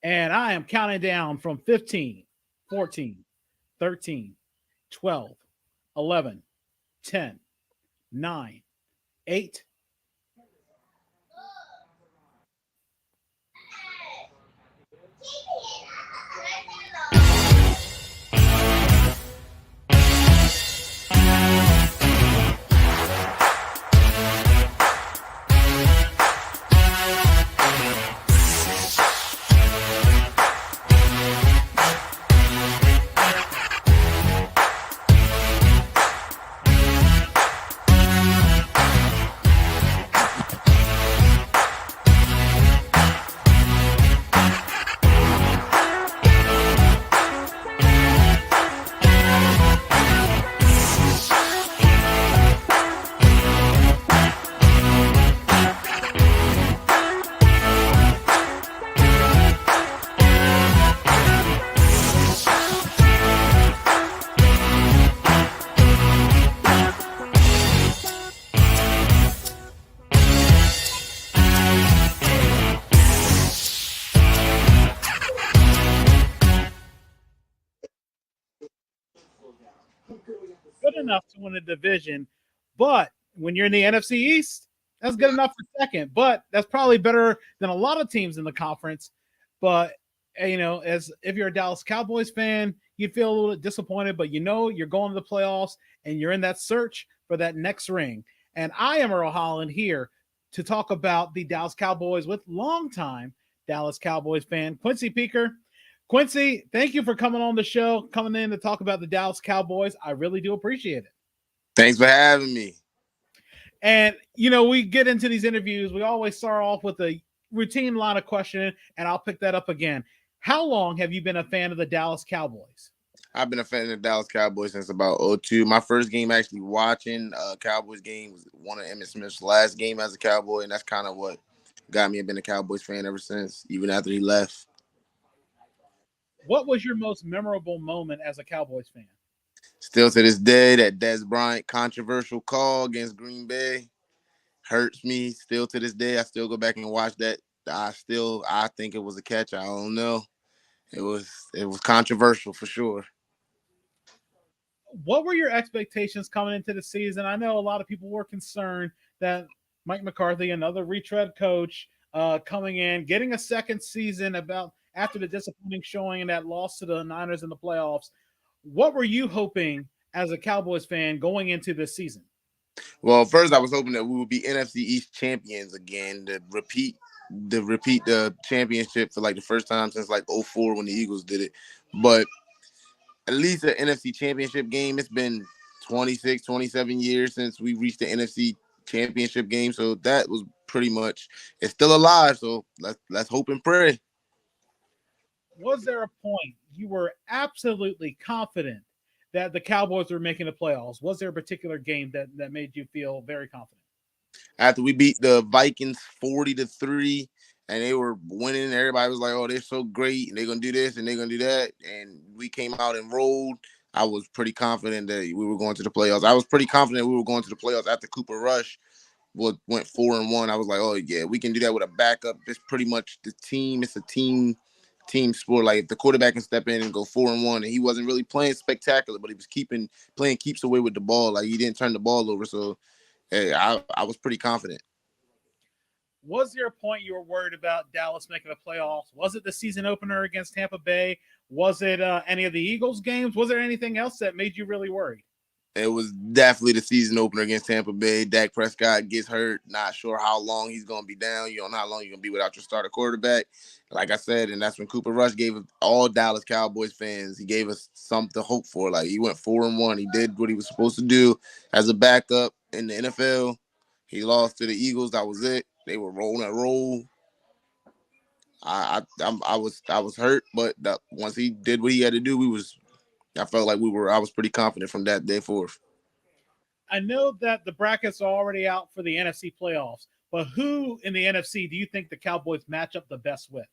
And I am counting down from 15, 14, 13, 12, 11, 10, 9, 8. Good enough to win the division, but when you're in the NFC East, that's good enough for second. But that's probably better than a lot of teams in the conference. But as if you're a Dallas Cowboys fan, you feel a little disappointed, but you're going to the playoffs and you're in that search for that next ring. And I am Earl Holland here to talk about the Dallas Cowboys with longtime Dallas Cowboys fan Quincy Peaker. Quincy, thank you for coming on the show, coming in to talk about the Dallas Cowboys. I really do appreciate it. Thanks for having me. And, we get into these interviews. We always start off with a routine line of questioning, and I'll pick that up again. How long have you been a fan of the Dallas Cowboys? I've been a fan of the Dallas Cowboys since about '02. My first game actually watching Cowboys game was one of Emmitt Smith's last game as a Cowboy, and that's kind of what got me. I've been a Cowboys fan ever since, even after he left. What was your most memorable moment as a Cowboys fan? Still to this day, that Dez Bryant controversial call against Green Bay hurts me. Still to this day, I still go back and watch that. I think it was a catch. I don't know. It was controversial for sure. What were your expectations coming into the season? I know a lot of people were concerned that Mike McCarthy, another retread coach, coming in, getting a second season about after the disappointing showing in that loss to the Niners in the playoffs. What were you hoping as a Cowboys fan going into this season? Well, first I was hoping that we would be NFC East champions again, to repeat the championship for like the first time since like '04 when the Eagles did it. But at least an NFC championship game. It's been 26, 27 years since we reached the NFC championship game. So that was pretty much, it's still alive. So let's hope and pray. Was there a point you were absolutely confident that the Cowboys were making the playoffs? Was there a particular game that made you feel very confident? After we beat the Vikings 40-3 and they were winning, everybody was like, oh, they're so great and they're going to do this and they're going to do that. And we came out and rolled. I was pretty confident that we were going to the playoffs. I was pretty confident we were going to the playoffs after Cooper Rush went 4-1. I was like, oh, yeah, we can do that with a backup. It's pretty much the team. It's a team sport. Like if the quarterback can step in and go 4-1, and he wasn't really playing spectacular, but he was playing keeps away with the ball. Like he didn't turn the ball over. So hey, I was pretty confident. Was there a point you were worried about Dallas making the playoffs? Was it the season opener against Tampa Bay? Was it any of the Eagles games? Was there anything else that made you really worried? It was definitely the season opener against Tampa Bay. Dak Prescott gets hurt. Not sure how long he's going to be down. You don't know how long you're going to be without your starter quarterback. Like I said, and that's when Cooper Rush gave all Dallas Cowboys fans, he gave us something to hope for. Like he went 4-1. He did what he was supposed to do as a backup in the NFL. He lost to the Eagles. That was it. They were rolling a roll. I was hurt, but once he did what he had to do, I felt like I was pretty confident from that day forth. I know that the brackets are already out for the NFC playoffs, but who in the NFC do you think the Cowboys match up the best with?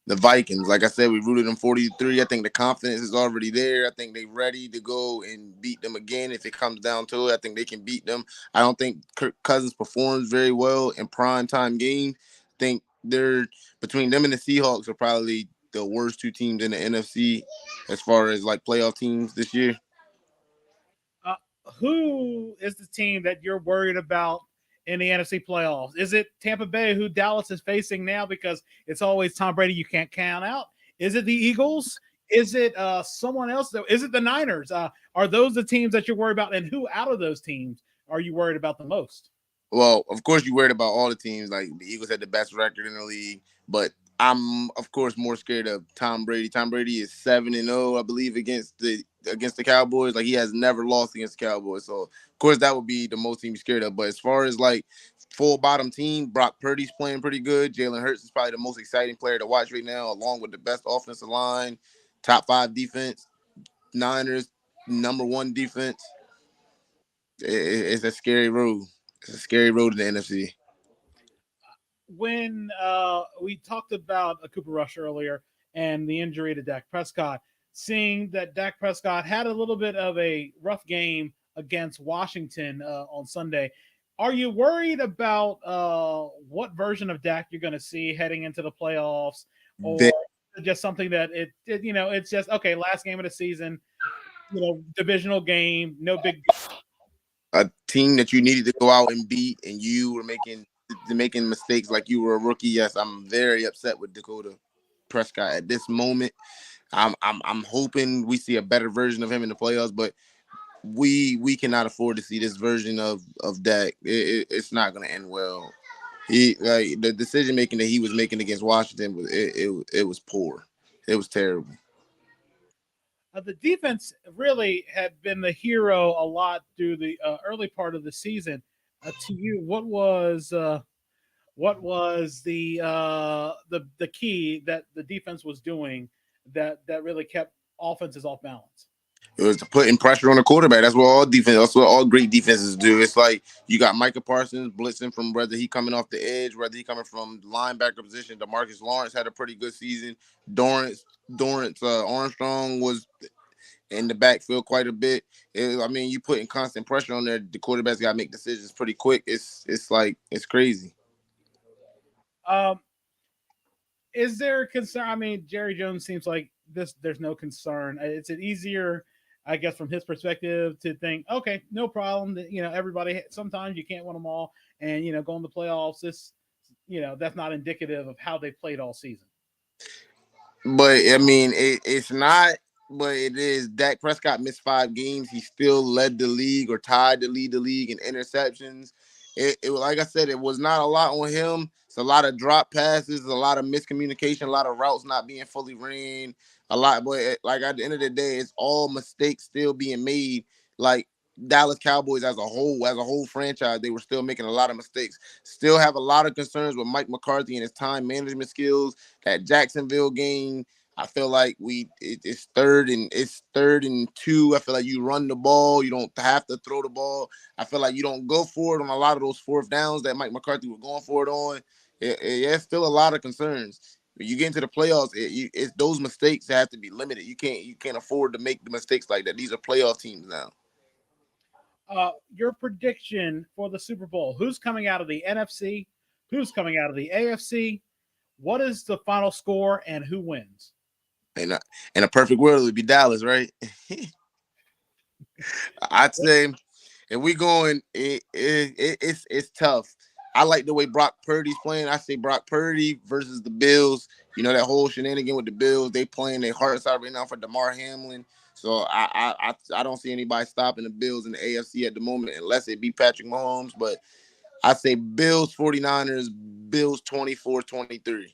The Vikings. Like I said, we rooted them 40-3. I think the confidence is already there. I think they're ready to go and beat them again. If it comes down to it, I think they can beat them. I don't think Kirk Cousins performs very well in primetime game. I think they're between them and the Seahawks are probably the worst two teams in the NFC as far as like playoff teams this year. Uh, who is the team that you're worried about in the NFC playoffs? Is it Tampa Bay, who Dallas is facing now because it's always Tom Brady you can't count out? Is it the Eagles? Is it someone else? Is it the Niners? Are those the teams that you're worried about? And who out of those teams are you worried about the most? Well, of course, you worried about all the teams. Like the Eagles had the best record in the league, but I'm of course more scared of Tom Brady. Tom Brady is 7-0, I believe, against the Cowboys. Like he has never lost against the Cowboys, so of course that would be the most team scared of. But as far as like full bottom team, Brock Purdy's playing pretty good. Jalen Hurts is probably the most exciting player to watch right now, along with the best offensive line, top 5 defense. Niners number 1 defense. It's a scary road. It's a scary road in the NFC. When we talked about a Cooper Rush earlier and the injury to Dak Prescott, seeing that Dak Prescott had a little bit of a rough game against Washington on Sunday, are you worried about what version of Dak you're going to see heading into the playoffs, or just something that it's just okay, last game of the season, divisional game, no big. A team that you needed to go out and beat, and you were making mistakes like you were a rookie. Yes, I'm very upset with Dakota Prescott at this moment. I'm hoping we see a better version of him in the playoffs, but we cannot afford to see this version of Dak. It's not going to end well. He like the decision making that he was making against Washington it was poor. It was terrible. The defense really had been the hero a lot through the early part of the season. To you, what was the key that the defense was doing that really kept offenses off balance? It was putting pressure on the quarterback. That's what all great defenses do. It's like you got Micah Parsons blitzing from whether he coming off the edge, whether he coming from linebacker position. DeMarcus Lawrence had a pretty good season. Dorrance Armstrong was in the backfield quite a bit. I mean, you putting constant pressure on there. The quarterback's got to make decisions pretty quick. It's crazy. Um, is there a concern? I mean, Jerry Jones seems like this. There's no concern. It's an easier, I guess, from his perspective, to think, okay, no problem. That everybody. Sometimes you can't win them all, and going to the playoffs. That's not indicative of how they played all season. But I mean, it's not. But it is. Dak Prescott missed 5 games. He still led the league or tied to lead the league in interceptions. Like I said, it was not a lot on him. It's a lot of drop passes, a lot of miscommunication, a lot of routes not being fully ran, a lot. But like at the end of the day, it's all mistakes still being made. Like Dallas Cowboys as a whole franchise, they were still making a lot of mistakes. Still have a lot of concerns with Mike McCarthy and his time management skills. That Jacksonville game, I feel like it's 3rd and 2. I feel like you run the ball, you don't have to throw the ball. I feel like you don't go for it on a lot of those 4th downs that Mike McCarthy was going for it on. It's still a lot of concerns. When you get into the playoffs, it's those mistakes that have to be limited. You can't afford to make the mistakes like that. These are playoff teams now. Your prediction for the Super Bowl: who's coming out of the NFC? Who's coming out of the AFC? What is the final score and who wins? And in a perfect world, it would be Dallas, right? I'd say if we going, it's tough. I like the way Brock Purdy's playing. I say Brock Purdy versus the Bills. You know that whole shenanigan with the Bills. They playing their hearts out right now for DeMar Hamlin. So I don't see anybody stopping the Bills in the AFC at the moment unless it be Patrick Mahomes. But I say Bills 49ers, Bills 24-23.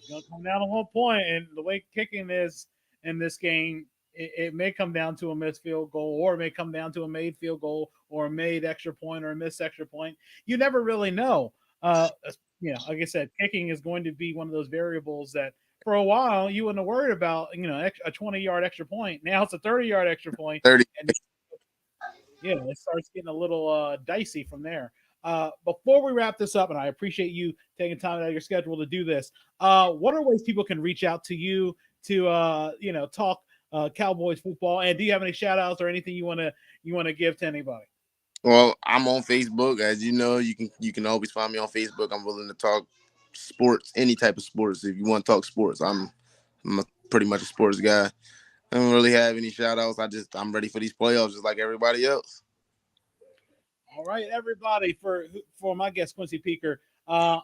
It's going to come down to one point, and the way kicking is in this game, it may come down to a missed field goal, or it may come down to a made field goal, or a made extra point, or a missed extra point. You never really know. Like I said, kicking is going to be one of those variables that for a while you wouldn't have worried about. A 20-yard extra point. Now it's a 30-yard extra point, 30. and it starts getting a little dicey from there. Before we wrap this up, and I appreciate you taking time out of your schedule to do this, what are ways people can reach out to you to talk Cowboys football? And do you have any shout outs or anything you want to give to anybody? Well, I'm on Facebook, as you know. You can always find me on Facebook. I'm willing to talk sports, any type of sports. If you want to talk sports, pretty much a sports guy. I don't really have any shout outs. I'm ready for these playoffs just like everybody else. All right, everybody, for my guest Quincy Peaker.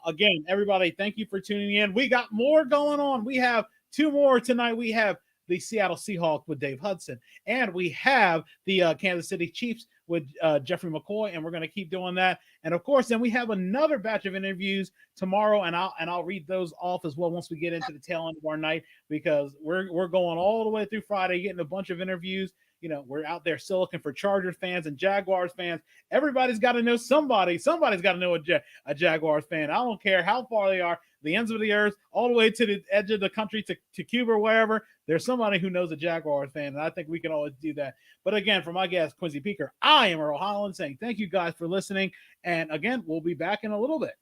Again, everybody, thank you for tuning in. We got more going on. We have two more tonight. We have the Seattle Seahawks with Dave Hudson, and we have the Kansas City Chiefs with Jeffrey McCoy, and we're going to keep doing that. And of course, then we have another batch of interviews tomorrow, and I'll read those off as well once we get into the tail end of our night, because we're going all the way through Friday, getting a bunch of interviews. You know, we're out there still looking for Chargers fans and Jaguars fans. Everybody's got to know somebody. Somebody's got to know a Jaguars fan. I don't care how far they are, the ends of the earth, all the way to the edge of the country, to Cuba or wherever. There's somebody who knows a Jaguars fan, and I think we can always do that. But again, for my guest, Quincy Peaker, I am Earl Holland saying thank you guys for listening. And again, we'll be back in a little bit.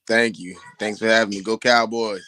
Thank you. Thanks for having me. Go Cowboys.